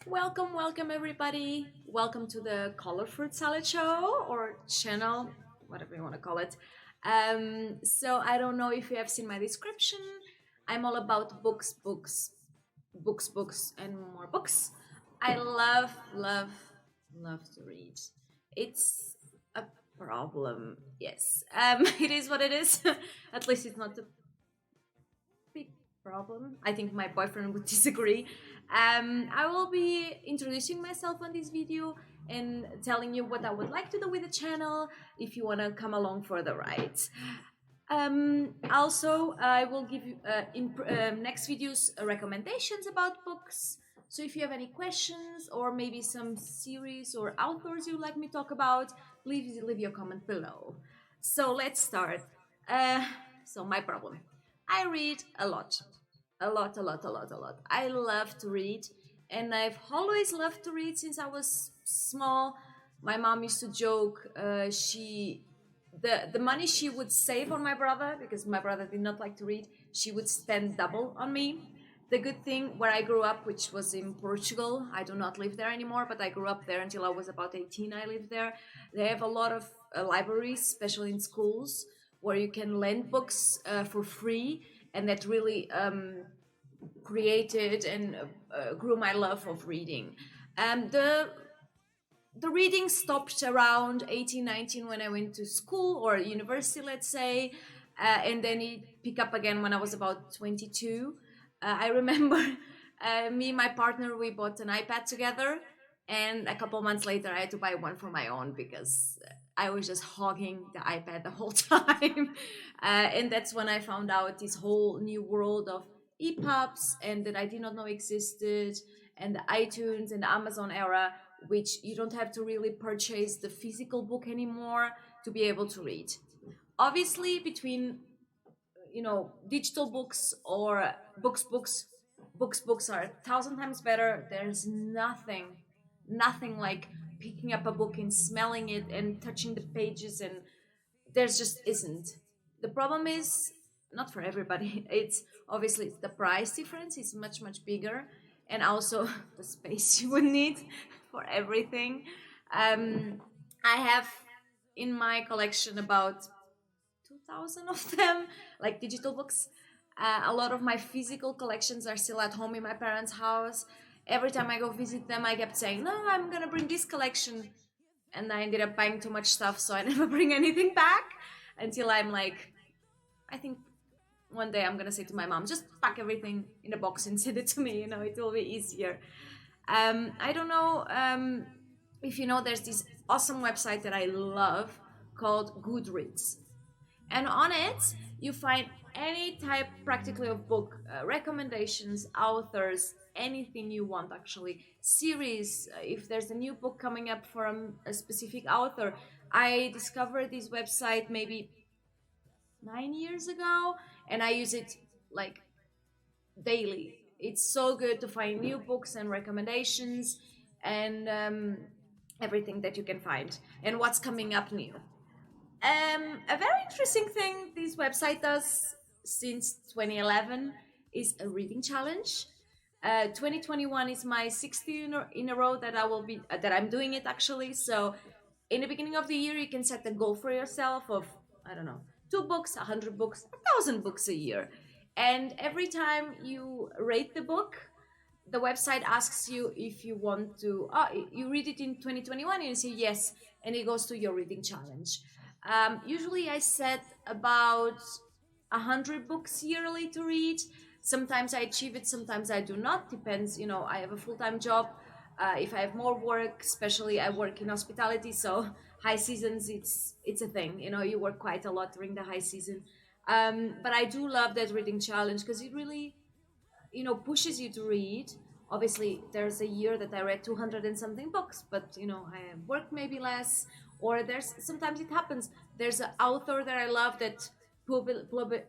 Welcome everybody. Welcome to the Color Fruit Salad Show or channel, whatever you want to call it. So I don't know if you have seen my description. I'm all about books, and more books. I love to read. It's a problem, yes. It is what it is. At least it's not a big problem. I think my boyfriend would disagree. I will be introducing myself on this video and telling you what I would like to do with the channel if you want to come along for the ride. Also, I will give you in next videos recommendations about books. So if you have any questions or maybe some series or authors you'd like me to talk about, please leave your comment below. So let's start. So my problem. I read a lot. A lot, a lot, a lot, a lot. I love to read, and I've always loved to read since I was small. My mom used to joke, the money she would save on my brother, because my brother did not like to read, she would spend double on me. The good thing where I grew up, which was in Portugal, I do not live there anymore, but I grew up there until I was about 18. I lived there. They have a lot of libraries, especially in schools, where you can lend books for free, and that really created and grew my love of reading. The reading stopped around 18, 19 when I went to school or university, let's say, and then it picked up again when I was about 22. I remember me and my partner, we bought an iPad together, and a couple months later I had to buy one for my own because I was just hogging the iPad the whole time. And that's when I found out this whole new world of EPUBs and that I did not know existed, and the iTunes and the Amazon era, which you don't have to really purchase the physical book anymore to be able to read. Obviously, between digital books or books are 1,000 times better. There's nothing like picking up a book and smelling it and touching the pages, and there's just isn't. The problem is not for everybody. It's obviously the price difference is much bigger, and also the space you would need for everything. I have in my collection about 2,000 of them, like digital books. A lot of my physical collections are still at home in my parents' house. Every time I go visit them, I kept saying, "No, I'm gonna bring this collection," and I ended up buying too much stuff, so I never bring anything back until I'm like, I think one day I'm gonna say to my mom, just pack everything in a box and send it to me. It will be easier. I don't know if you know, there's this awesome website that I love called Goodreads, and on it you find any type practically of book recommendations, authors, anything you want, actually series. If there's a new book coming up from a specific author, I discovered this website maybe 9 years ago, and I use it like daily. It's so good to find new books and recommendations, and everything that you can find and what's coming up new. A very interesting thing this website does since 2011 is a reading challenge. 2021 is my sixth year in a row that I'm doing it, actually. So in the beginning of the year, you can set a goal for yourself of, I don't know, 2 books, 100 books, 1,000 books a year. And every time you rate the book, the website asks you if you want to, you read it in 2021, and you say yes, and it goes to your reading challenge. Usually I set about 100 books yearly to read. Sometimes I achieve it, sometimes I do not. Depends, I have a full-time job. If I have more work, especially I work in hospitality, so high seasons, it's a thing. You work quite a lot during the high season. But I do love that reading challenge because it really, pushes you to read. Obviously, there's a year that I read 200 and something books, but I work maybe less, or sometimes it happens. There's an author that I love that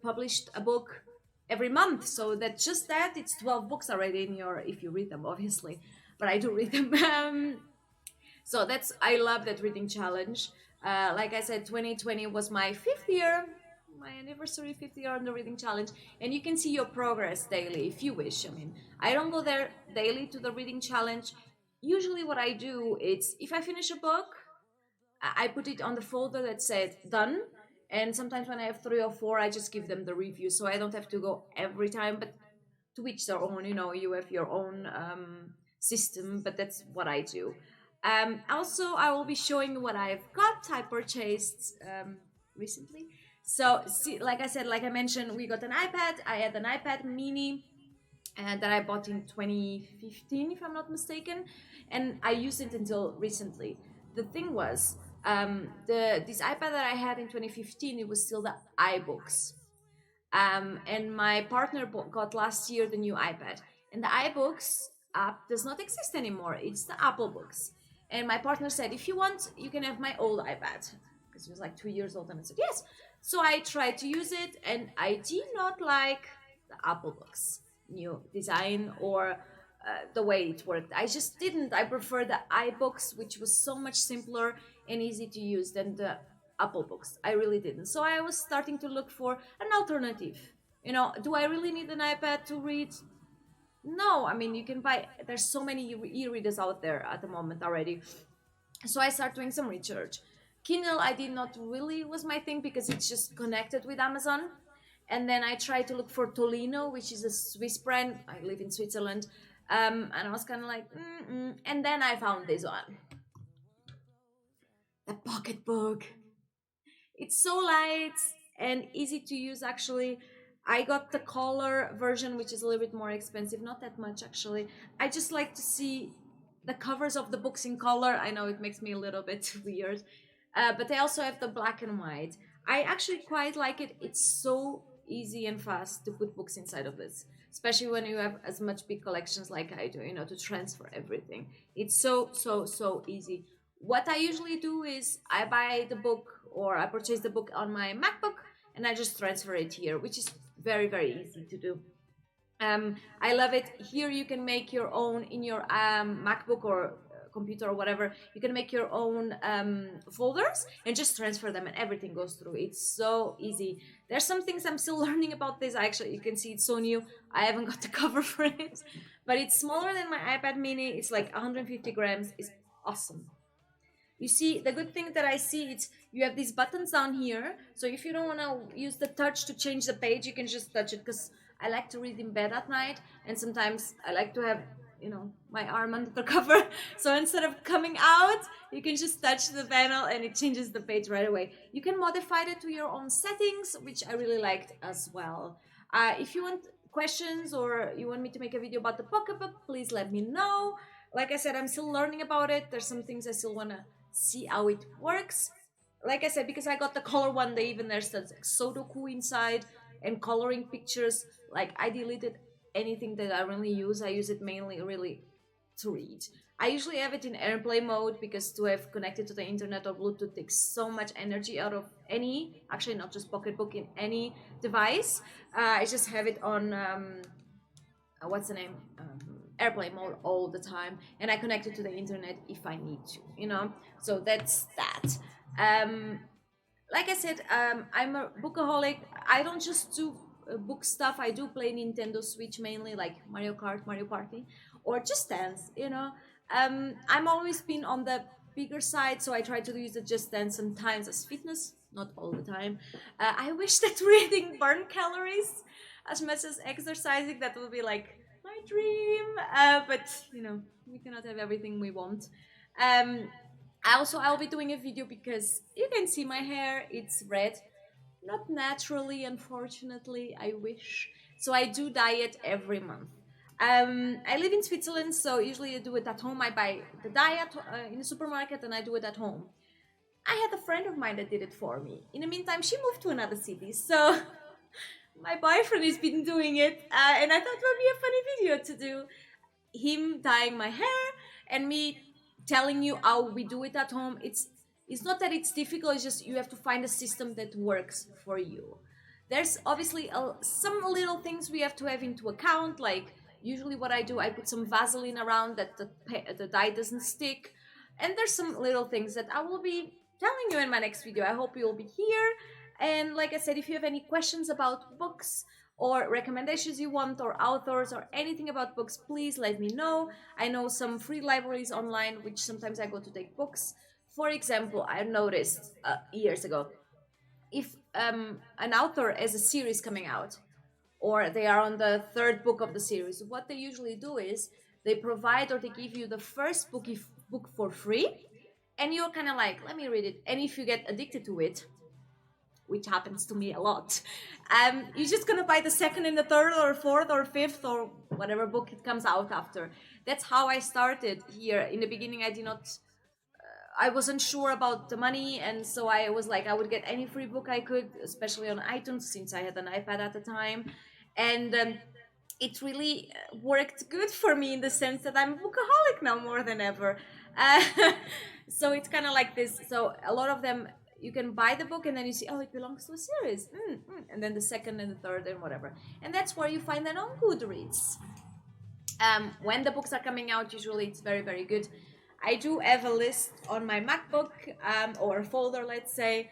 published a book every month, so it's 12 books already in your, if you read them, obviously, but I do read them. So I love that reading challenge. Like I said, 2020 was my 5th year. my anniversary 50 year on the reading challenge, and you can see your progress daily if you wish. I mean, I don't go there daily to the reading challenge. Usually what I do is if I finish a book, I put it on the folder that said done. And sometimes when I have 3 or 4, I just give them the review, so I don't have to go every time. But to each their own, you know, you have your own system, but that's what I do. Also, I will be showing you what I've got. I purchased recently. So, see, like I said, like I mentioned, we got an iPad. I had an iPad mini that I bought in 2015, if I'm not mistaken, and I used it until recently. The thing was, this iPad that I had in 2015, it was still the iBooks, and my partner got last year the new iPad, and the iBooks app does not exist anymore. It's the Apple Books, and my partner said, "If you want, you can have my old iPad," because he was like 2 years old, and I said yes. So I tried to use it, and I did not like the Apple Books new design or the way it worked. I just didn't. I prefer the iBooks, which was so much simpler and easy to use than the Apple Books. I really didn't. So I was starting to look for an alternative. You know, do I really need an iPad to read? No, I mean, you can buy, there's so many e-readers out there at the moment already. So I started doing some research. Kindle, I did not really was my thing because it's just connected with Amazon. And then I tried to look for Tolino, which is a Swiss brand. I live in Switzerland. And I was kind of like, and then I found this one, the PocketBook. It's so light and easy to use, actually. I got the color version, which is a little bit more expensive, not that much actually. I just like to see the covers of the books in color. I know it makes me a little bit weird, but they also have the black and white. I actually quite like it. It's so easy and fast to put books inside of this, especially when you have as much big collections like I do, you know, to transfer everything. It's so easy. What I usually do is I buy the book or I purchase the book on my MacBook and I just transfer it here, which is very easy to do. I love it. Here you can make your own in your MacBook or computer or whatever. You can make your own folders and just transfer them and everything goes through. It's so easy. There's some things I'm still learning about this. Actually, you can see it's so new. I haven't got the cover for it, but it's smaller than my iPad mini. It's like 150 grams. It's awesome. You see, the good thing that I see, it's you have these buttons down here. So if you don't want to use the touch to change the page, you can just touch it, because I like to read in bed at night, and sometimes I like to have, you know, my arm under the cover. So instead of coming out, you can just touch the panel and it changes the page right away. You can modify it to your own settings, which I really liked as well. If you want questions or you want me to make a video about the PocketBook, please let me know. Like I said, I'm still learning about it. There's some things I still want to see how it works. Like I said, because I got the color one, they even there's the Sudoku inside and coloring pictures. Like, I deleted anything that I really use. I use it mainly really to read. I usually have it in airplane mode, because to have connected to the internet or Bluetooth takes so much energy out of any, actually not just PocketBook, in any device. I just have it on what's the name, airplane mode all the time, and I connect it to the internet if I need to, you know. So that's that. Like I said, I'm a bookaholic. I don't just do book stuff. I do play Nintendo Switch mainly, like Mario Kart, Mario Party, or just dance, you know. I'm always been on the bigger side, so I try to use the Just Dance sometimes as fitness, not all the time. I wish that reading burned calories as much as exercising. That would be like my dream, but you know, we cannot have everything we want. I'll be doing a video, because you can see my hair, it's red, not naturally, unfortunately. I wish. So I do dye it every month. I live in Switzerland, so usually I do it at home. I buy the dye in the supermarket and I do it at home. I had a friend of mine that did it for me. In the meantime, she moved to another city, so my boyfriend has been doing it, and I thought it would be a funny video to do him dyeing my hair and me telling you how we do it at home. It's not that it's difficult, it's just you have to find a system that works for you. There's obviously some little things we have to have into account, like usually what I do, I put some Vaseline around that the dye doesn't stick, and there's some little things that I will be telling you in my next video. I hope you'll be here, And like I said, if you have any questions about books or recommendations you want, or authors, or anything about books, please let me know. I know some free libraries online, which sometimes I go to take books. For example, I noticed years ago, if an author has a series coming out, or they are on the third book of the series, what they usually do is they provide or they give you the first book for free, and you're kind of like, let me read it. And if you get addicted to it, which happens to me a lot, you're just gonna buy the second and the third or fourth or fifth or whatever book it comes out after. That's how I started here. In the beginning, I did not. I wasn't sure about the money, and so I was like, I would get any free book I could, especially on iTunes, since I had an iPad at the time, and it really worked good for me in the sense that I'm a bookaholic now more than ever. Uh, so it's kind of like this. So a lot of them, you can buy the book and then you see, oh, it belongs to a series, and then the second and the third and whatever, and that's where you find that on Goodreads. When the books are coming out, usually it's very, very good. I do have a list on my MacBook, or a folder, let's say,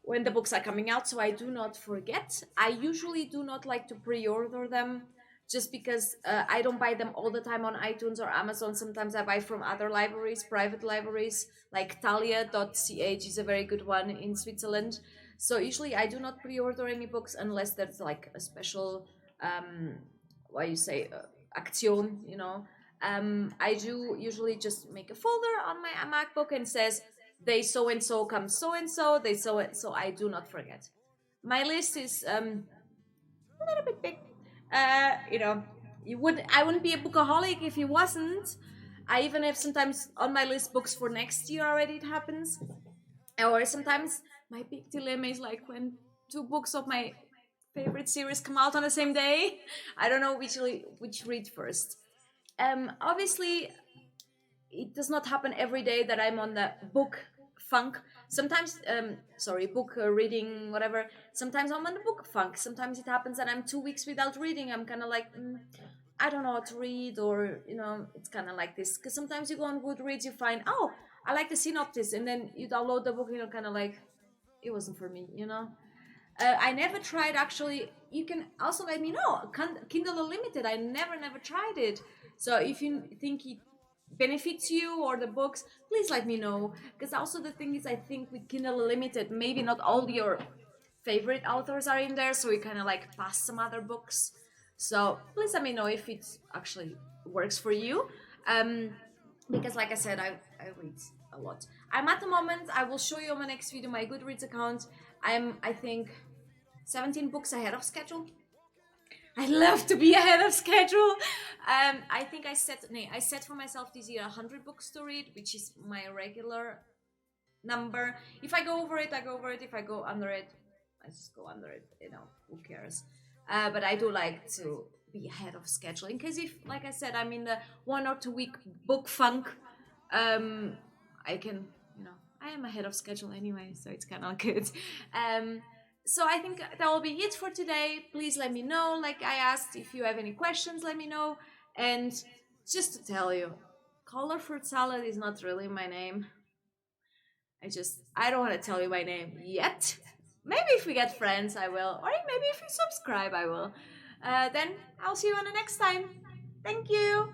when the books are coming out, so I do not forget. I usually do not like to pre-order them, just because I don't buy them all the time on iTunes or Amazon. Sometimes I buy from other libraries, private libraries, like Thalia.ch is a very good one in Switzerland. So usually I do not pre-order any books unless there's like a special, what you say, action, you know. I do usually just make a folder on my MacBook and says, they so and so come so and so, they so and so. I do not forget. My list is a little bit big. You know, I wouldn't be a bookaholic if you wasn't. I even have sometimes on my list books for next year already. It happens, or sometimes my big dilemma is like when two books of my favorite series come out on the same day. I don't know which read first. Obviously, it does not happen every day that I'm on the book funk. Sometimes, book reading, whatever. Sometimes I'm on the book funk. Sometimes it happens that I'm 2 weeks without reading. I'm kind of like, I don't know what to read, or, you know, it's kind of like this. Because sometimes you go on Goodreads, you find, oh, I like the synopsis, and then you download the book, and you're kind of like, it wasn't for me, you know? I never tried, actually. You can also let me know. Kindle Unlimited, I never tried it. So if you think it benefits you or the books, please let me know. Because also the thing is, I think with Kindle Unlimited, maybe not all your favorite authors are in there, so you kind of like pass some other books. So please let me know if it actually works for you. Because like I said, I read a lot. I'm at the moment, I will show you on my next video my Goodreads account. I think 17 books ahead of schedule. I love to be ahead of schedule. I think I set for myself this year 100 books to read, which is my regular number. If I go over it, I go over it. If I go under it, I just go under it. You know, who cares? But I do like to be ahead of schedule, in case if, like I said, I'm in the 1 or 2 week book funk, I can, you know, I am ahead of schedule anyway, so it's kind of good. So I think that will be it for today. Please let me know, like I asked, if you have any questions, let me know. And just to tell you, Color Fruit Salad is not really my name. I don't want to tell you my name yet. Maybe if we get friends, I will. Or maybe if you subscribe, I will. Then I'll see you on the next time. Thank you.